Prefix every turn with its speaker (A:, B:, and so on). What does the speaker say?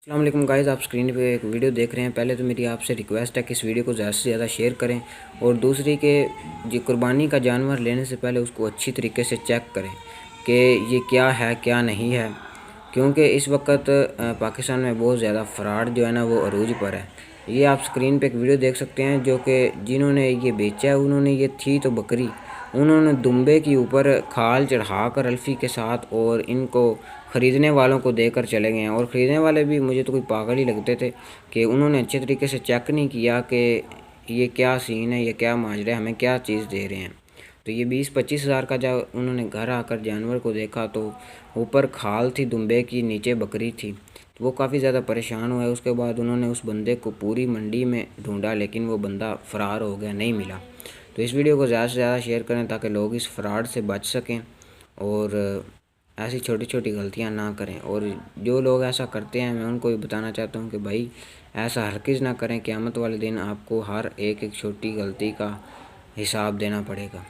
A: अस्सलाम वालेकुम गाइस, आप स्क्रीन पे एक वीडियो देख रहे हैं। पहले तो मेरी आपसे रिक्वेस्ट है कि इस वीडियो को ज़्यादा से ज़्यादा शेयर करें और दूसरी के जो कुर्बानी का जानवर लेने से पहले उसको अच्छी तरीके से चेक करें कि ये क्या है क्या नहीं है, क्योंकि इस वक्त पाकिस्तान में बहुत ज़्यादा फ्रॉड जो है ना वो अरूज पर है। ये आप स्क्रीन पे एक वीडियो देख सकते हैं जो कि जिन्होंने ये बेचा है उन्होंने ये थी तो बकरी, उन्होंने दुम्बे के ऊपर खाल चढ़ा कर अल्फ़ी के साथ और इनको ख़रीदने वालों को देकर चले गए हैं। और ख़रीदने वाले भी मुझे तो कोई पागल ही लगते थे कि उन्होंने अच्छे तरीके से चेक नहीं किया कि ये क्या सीन है, ये क्या माजरा है, हमें क्या चीज़ दे रहे हैं। तो ये 20-25 हज़ार का जब उन्होंने घर आकर जानवर को देखा तो ऊपर खाल थी दुम्बे की, नीचे बकरी थी, तो वो काफ़ी ज़्यादा परेशान हुए। उसके बाद उन्होंने उस बंदे को पूरी मंडी में ढूंढा लेकिन वो बंदा फ़रार हो गया, नहीं मिला। तो इस वीडियो को ज़्यादा से ज़्यादा शेयर करें ताकि लोग इस फ्रॉड से बच सकें और ऐसी छोटी छोटी गलतियां ना करें। और जो लोग ऐसा करते हैं मैं उनको भी बताना चाहता हूं कि भाई ऐसा हरगिज़ ना करें। क़यामत वाले दिन आपको हर एक एक छोटी गलती का हिसाब देना पड़ेगा।